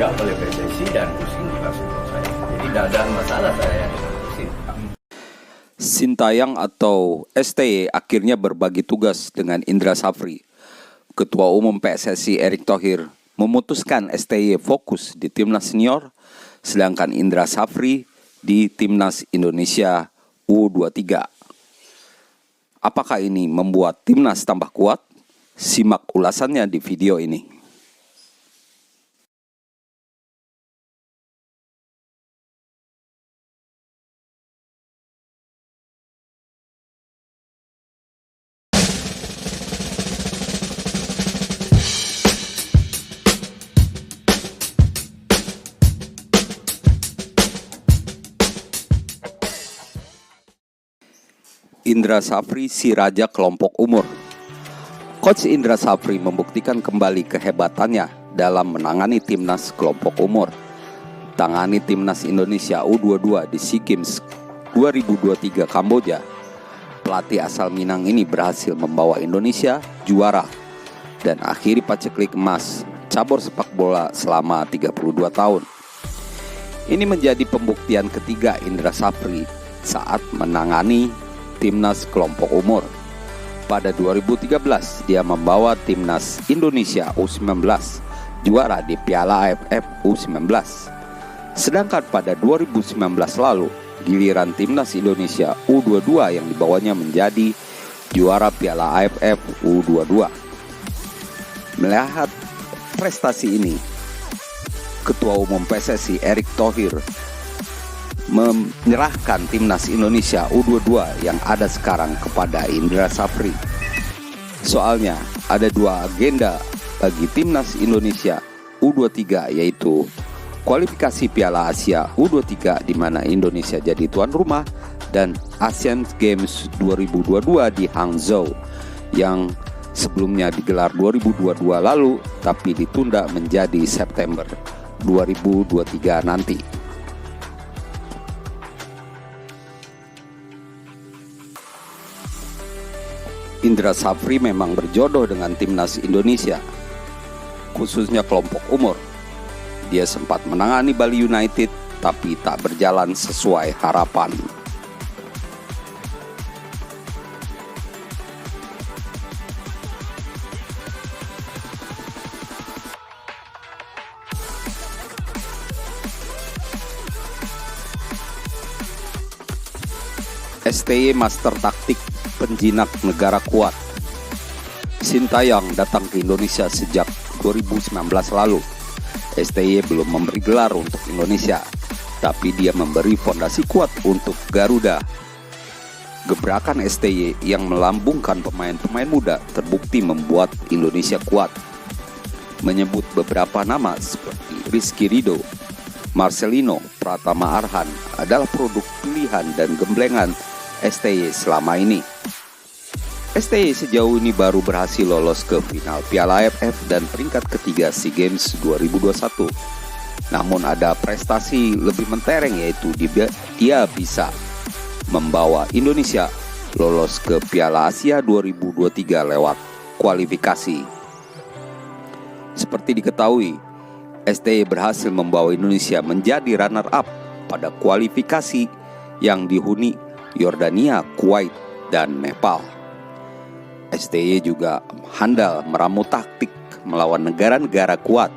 dijawab oleh PSSI dan pusing juga untuk saya. Jadi tidak ada masalah saya yang pusing. Sintayong atau STY akhirnya berbagi tugas dengan Indra Safri. Ketua Umum PSSI Erick Thohir memutuskan STY fokus di Timnas Senior, sedangkan Indra Safri di Timnas Indonesia U23. Apakah ini membuat Timnas tambah kuat? Simak ulasannya di video ini. Indra Safri si raja kelompok umur. Coach Indra Safri membuktikan kembali kehebatannya dalam menangani timnas kelompok umur. Tangani timnas Indonesia U22 di SEA Games 2023 Kamboja. Pelatih asal Minang ini berhasil membawa Indonesia juara dan akhiri paceklik emas cabur sepak bola selama 32 tahun. Ini menjadi pembuktian ketiga Indra Safri saat menangani timnas kelompok umur. Pada 2013, dia membawa timnas Indonesia U19 juara di Piala AFF U19. Sedangkan pada 2019 lalu, giliran timnas Indonesia U22 yang dibawanya menjadi juara Piala AFF U22. Melihat prestasi ini, Ketua Umum PSSI Erick Thohir menyerahkan timnas Indonesia U22 yang ada sekarang kepada Indra Safri. Soalnya ada dua agenda bagi timnas Indonesia U23, yaitu kualifikasi Piala Asia U23 di mana Indonesia jadi tuan rumah, dan Asian Games 2022 di Hangzhou yang sebelumnya digelar 2022 lalu tapi ditunda menjadi September 2023 nanti. Indra Safri memang berjodoh dengan timnas Indonesia, khususnya kelompok umur. Dia sempat menangani Bali United, tapi tak berjalan sesuai harapan. STY Master Taktik penjinak negara kuat. Sintayong datang ke Indonesia sejak 2019 lalu. STY belum memberi gelar untuk Indonesia, tapi dia memberi fondasi kuat untuk Garuda. Gebrakan STY yang melambungkan pemain-pemain muda terbukti membuat Indonesia kuat. Menyebut beberapa nama seperti Rizky Ridho, Marcelino, Pratama Arhan adalah produk pilihan dan gemblengan STY selama ini. STY sejauh ini baru berhasil lolos ke final Piala AFF dan peringkat ketiga SEA Games 2021. Namun ada prestasi lebih mentereng, yaitu dia bisa membawa Indonesia lolos ke Piala Asia 2023 lewat kualifikasi. Seperti diketahui, STY berhasil membawa Indonesia menjadi runner-up pada kualifikasi yang dihuni Yordania, Kuwait, dan Nepal. STY juga handal meramu taktik melawan negara-negara kuat.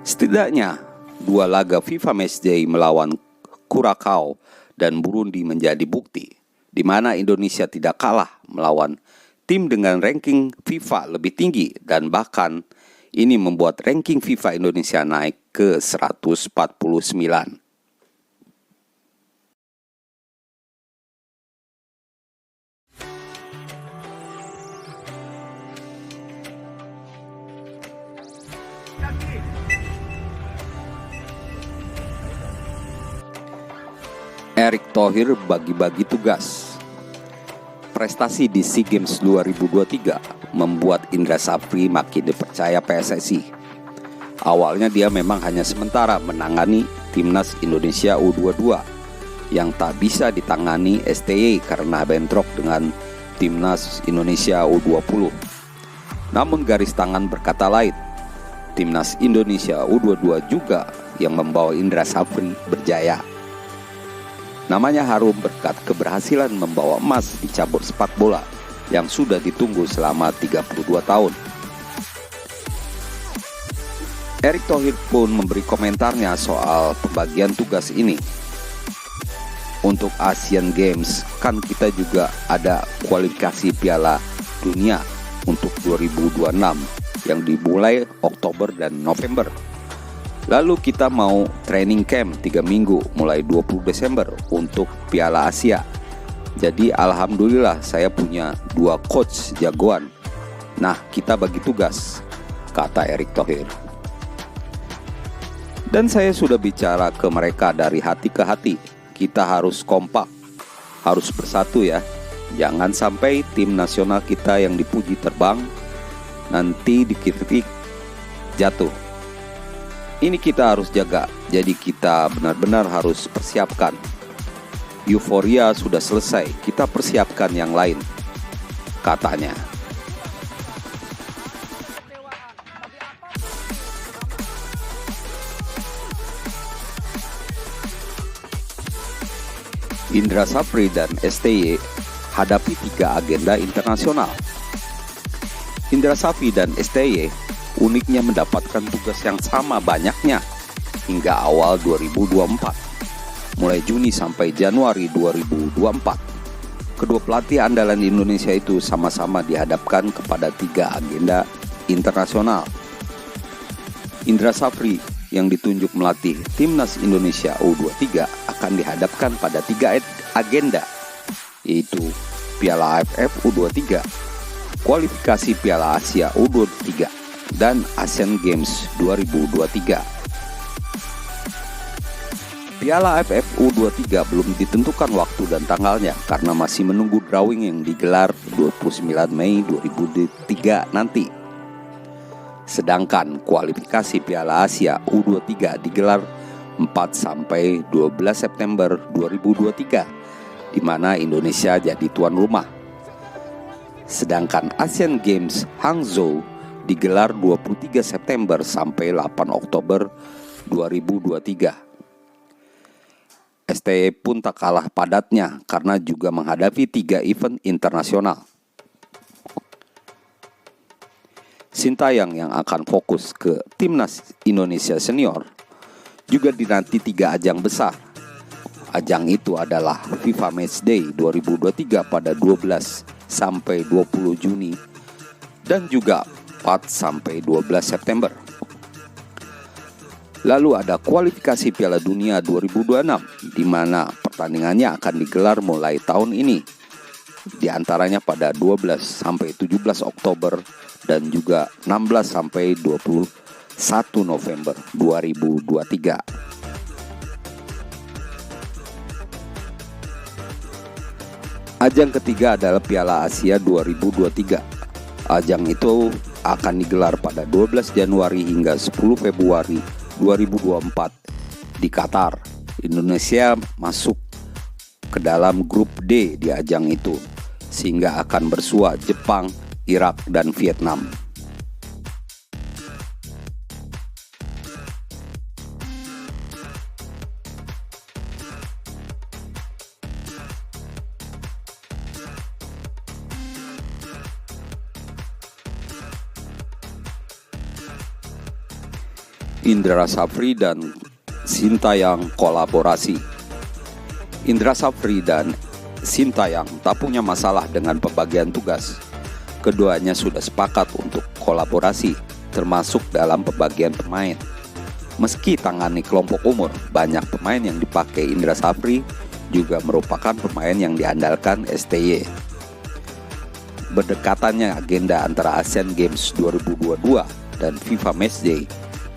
Setidaknya 2 laga FIFA Matchday melawan Curacao dan Burundi menjadi bukti di mana Indonesia tidak kalah melawan tim dengan ranking FIFA lebih tinggi, dan bahkan ini membuat ranking FIFA Indonesia naik ke 149. Erick Thohir bagi-bagi tugas. Prestasi di SEA Games 2023 membuat Indra Safri makin dipercaya PSSI. Awalnya dia memang hanya sementara menangani timnas Indonesia U22 yang tak bisa ditangani STY karena bentrok dengan timnas Indonesia U20. Namun garis tangan berkata lain. timnas Indonesia U22 juga yang membawa Indra Safri berjaya. Namanya harum berkat keberhasilan membawa emas di cabur sepak bola yang sudah ditunggu selama 32 tahun. Erick Thohir pun memberi komentarnya soal pembagian tugas ini. Untuk Asian Games kan kita juga ada kualifikasi Piala Dunia untuk 2026 yang dimulai Oktober dan November. Lalu kita mau training camp 3 minggu mulai 20 Desember untuk Piala Asia. Jadi alhamdulillah saya punya 2 coach jagoan. Nah, kita bagi tugas, kata Erick Thohir. Dan saya sudah bicara ke mereka dari hati ke hati. Kita harus kompak, harus bersatu ya. Jangan sampai tim nasional kita yang dipuji terbang, nanti dikritik jatuh. Ini kita harus jaga, jadi kita benar-benar harus persiapkan. Euforia sudah selesai, kita persiapkan yang lain, katanya. Indra Safri dan STY hadapi 3 agenda internasional. Indra Safri dan STY uniknya mendapatkan tugas yang sama banyaknya hingga awal 2024, mulai Juni sampai Januari 2024. Kedua pelatih andalan Indonesia itu sama-sama dihadapkan kepada 3 agenda internasional. Indra Safri yang ditunjuk melatih Timnas Indonesia U23 akan dihadapkan pada 3 agenda, yaitu Piala AFF U23, kualifikasi Piala Asia U23, dan Asian Games 2023. Piala AFF U23 belum ditentukan waktu dan tanggalnya karena masih menunggu drawing yang digelar 29 Mei 2023 nanti. Sedangkan kualifikasi Piala Asia U23 digelar 4-12 September 2023, di mana Indonesia jadi tuan rumah. Sedangkan Asian Games Hangzhou digelar 23 September sampai 8 Oktober 2023. STY pun tak kalah padatnya karena juga menghadapi 3 event internasional. Sintayong yang akan fokus ke Timnas Indonesia Senior juga dinanti 3 ajang besar. Ajang itu adalah FIFA Matchday 2023 pada 12 sampai 20 Juni dan juga 4 sampai 12 September. Lalu ada kualifikasi Piala Dunia 2026 di mana pertandingannya akan digelar mulai tahun ini. Di antaranya pada 12 sampai 17 Oktober dan juga 16 sampai 21 November 2023. Ajang ketiga adalah Piala Asia 2023. Ajang itu akan digelar pada 12 Januari hingga 10 Februari 2024 di Qatar. Indonesia masuk ke dalam grup D di ajang itu, sehingga akan bersua Jepang, Irak, dan Vietnam. Indra Safri dan Sintayong kolaborasi. Indra Safri dan Sintayong tak punya masalah dengan pembagian tugas. Keduanya sudah sepakat untuk kolaborasi, termasuk dalam pembagian pemain. Meski tangani kelompok umur, banyak pemain yang dipakai Indra Safri juga merupakan pemain yang diandalkan STY. Berdekatannya agenda antara Asian Games 2022 dan FIFA Matchday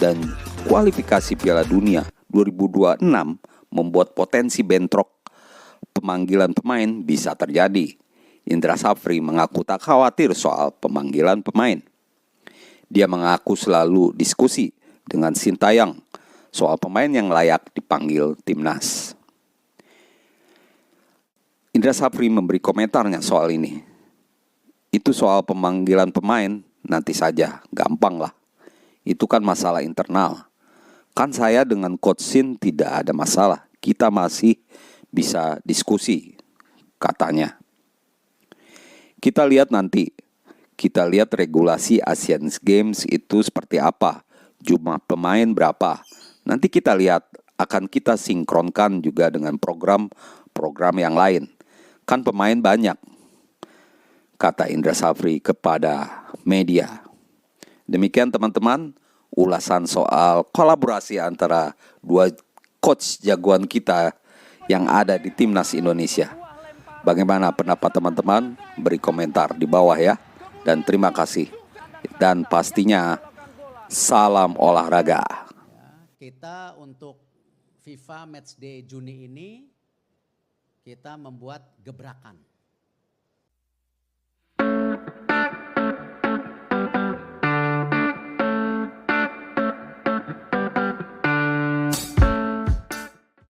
dan kualifikasi Piala Dunia 2026 membuat potensi bentrok pemanggilan pemain bisa terjadi. Indra Safri mengaku tak khawatir soal pemanggilan pemain. Dia mengaku selalu diskusi dengan Sintayong soal pemain yang layak dipanggil timnas. Indra Safri memberi komentarnya soal ini. Itu soal pemanggilan pemain, nanti saja, gampang lah. Itu kan masalah internal. Kan saya dengan Coach Sin tidak ada masalah. Kita masih bisa diskusi, katanya. Kita lihat nanti. Kita lihat regulasi Asian Games itu seperti apa. Jumlah pemain berapa. Nanti kita lihat, akan kita sinkronkan juga dengan program-program yang lain. Kan pemain banyak, kata Indra Safri kepada media. Demikian teman-teman, ulasan soal kolaborasi antara dua coach jagoan kita yang ada di Timnas Indonesia. Bagaimana pendapat teman-teman? Beri komentar di bawah ya. Dan terima kasih. Dan pastinya, salam olahraga. Kita untuk FIFA Matchday Juni ini kita membuat gebrakan.